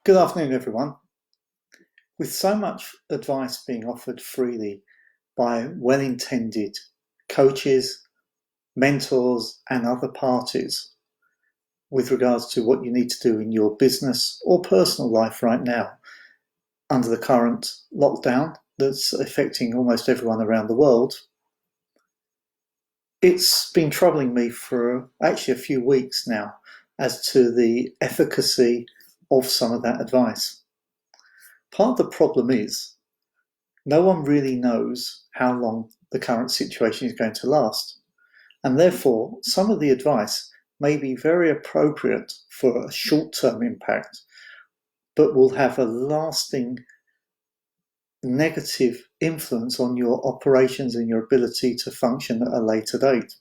Good afternoon, everyone. With so much advice being offered freely by well-intended coaches, mentors, and other parties with regards to what you need to do in your business or personal life right now under the current lockdown that's affecting almost everyone around the world, it's been troubling me for actually a few weeks now as to the efficacy of some of that advice. Part of the problem is no one really knows how long the current situation is going to last, and therefore some of the advice may be very appropriate for a short-term impact, but will have a lasting negative influence on your operations and your ability to function at a later date.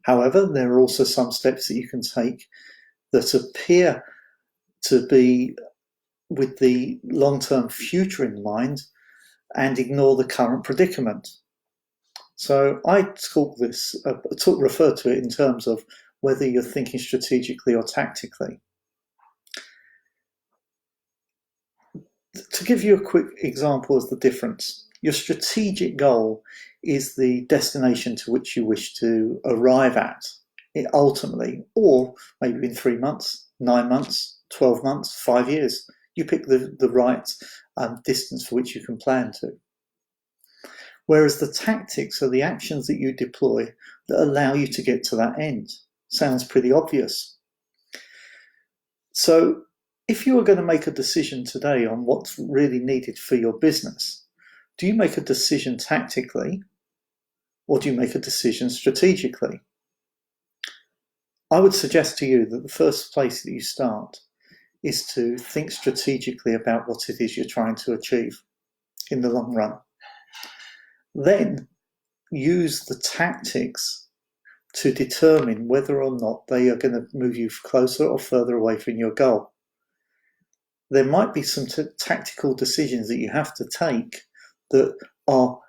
However, there are also some steps that you can take that appear to be with the long-term future in mind and ignore the current predicament. So I refer to it in terms of whether you're thinking strategically or tactically. To give you a quick example of the difference, your strategic goal is the destination to which you wish to arrive at ultimately, or maybe in 3 months, 9 months, 12 months, 5 years. You pick the right distance for which you can plan to. Whereas the tactics are the actions that you deploy that allow you to get to that end. Sounds pretty obvious. So if you are going to make a decision today on what's really needed for your business, do you make a decision tactically or do you make a decision strategically? I would suggest to you that the first place that you start is to think strategically about what it is you're trying to achieve in the long run. Then use the tactics to determine whether or not they are going to move you closer or further away from your goal. There might be some tactical decisions that you have to take that are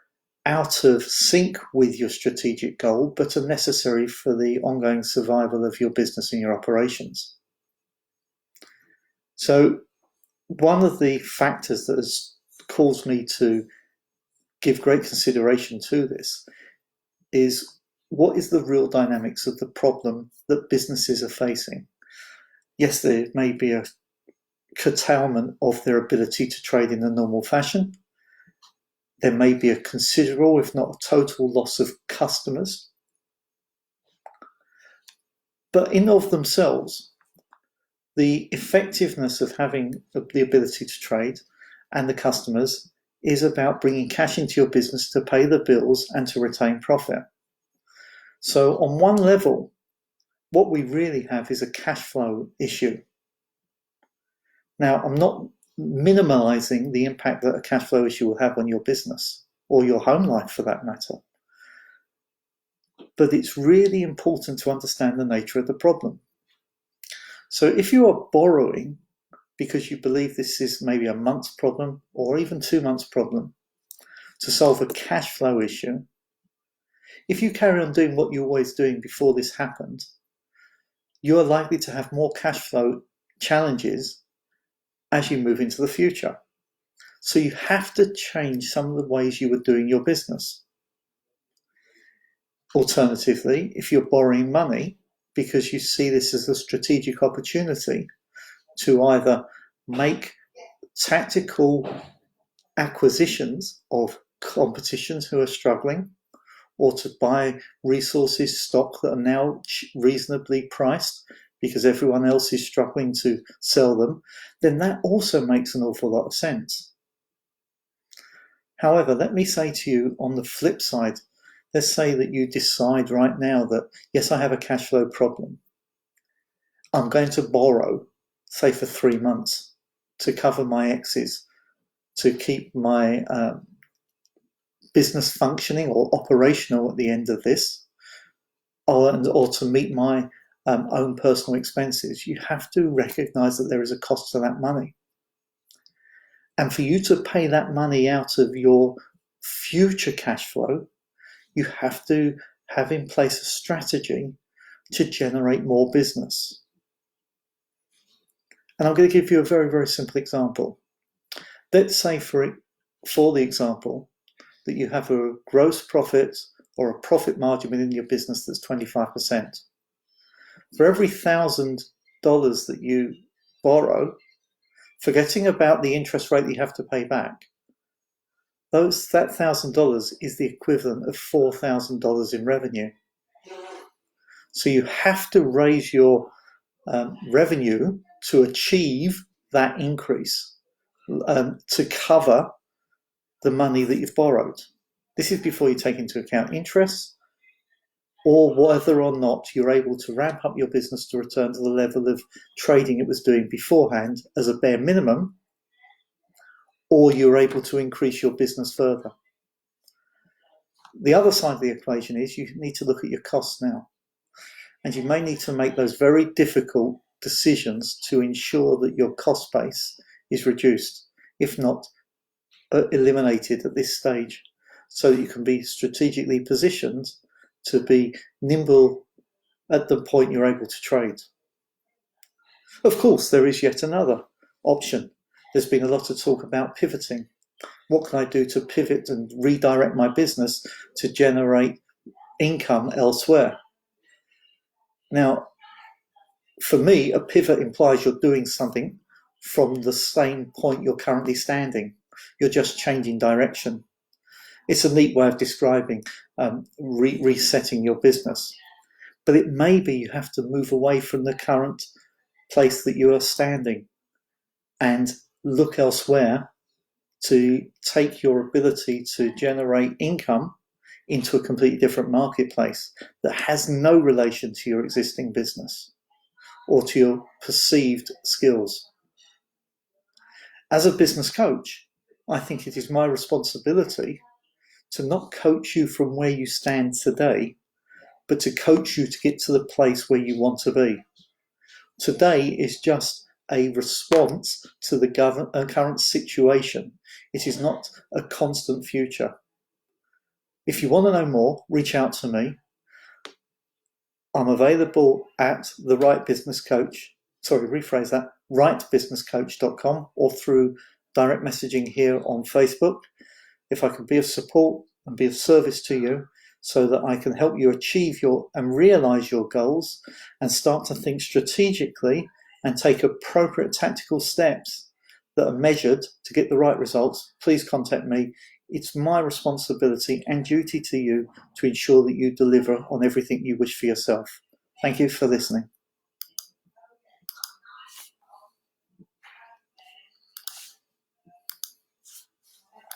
out of sync with your strategic goal, but are necessary for the ongoing survival of your business and your operations. So one of the factors that has caused me to give great consideration to this is what is the real dynamics of the problem that businesses are facing. Yes, there may be a curtailment of their ability to trade in a normal fashion. There may be a considerable, if not a total, loss of customers. But in of themselves, the effectiveness of having the ability to trade and the customers is about bringing cash into your business to pay the bills and to retain profit. So on one level, what we really have is a cash flow issue. Now, I'm not minimizing the impact that a cash flow issue will have on your business or your home life for that matter. But it's really important to understand the nature of the problem. So if you are borrowing because you believe this is maybe a month's problem or even 2 months' problem to solve a cash flow issue, if you carry on doing what you're always doing before this happened, you are likely to have more cash flow challenges as you move into the future. So you have to change some of the ways you were doing your business. Alternatively, if you're borrowing money because you see this as a strategic opportunity to either make tactical acquisitions of competitions who are struggling, or to buy resources, stock that are now reasonably priced because everyone else is struggling to sell them, then that also makes an awful lot of sense. However, let me say to you on the flip side, let's say that you decide right now that, yes, I have a cash flow problem. I'm going to borrow, say for 3 months, to cover my exes, to keep my business functioning or operational at the end of this, or to meet my own personal expenses. You have to recognize that there is a cost to that money. And for you to pay that money out of your future cash flow, you have to have in place a strategy to generate more business. And I'm going to give you a very, very simple example. Let's say for the example that you have a gross profit or a profit margin within your business that's 25%. For every $1,000 that you borrow, forgetting about the interest rate that you have to pay back, that $1,000 is the equivalent of $4,000 in revenue. So you have to raise your revenue to achieve that increase, to cover the money that you've borrowed. This is before you take into account interest, or whether or not you're able to ramp up your business to return to the level of trading it was doing beforehand as a bare minimum, or you're able to increase your business further. The other side of the equation is you need to look at your costs now. And you may need to make those very difficult decisions to ensure that your cost base is reduced, if not eliminated at this stage, so that you can be strategically positioned to be nimble at the point you're able to trade. Of course, there is yet another option. There's been a lot of talk about pivoting. What can I do to pivot and redirect my business to generate income elsewhere? Now, for me, a pivot implies you're doing something from the same point you're currently standing. You're just changing direction. It's a neat way of describing resetting your business. But it may be you have to move away from the current place that you are standing and look elsewhere to take your ability to generate income into a completely different marketplace that has no relation to your existing business or to your perceived skills. As a business coach, I think it is my responsibility to not coach you from where you stand today, but to coach you to get to the place where you want to be. Today is just a response to the current situation. It is not a constant future. If you want to know more, reach out to me. I'm available at rightbusinesscoach.com or through direct messaging here on Facebook. If I can be of support and be of service to you so that I can help you achieve and realize your goals and start to think strategically and take appropriate tactical steps that are measured to get the right results, please contact me. It's my responsibility and duty to you to ensure that you deliver on everything you wish for yourself. Thank you for listening.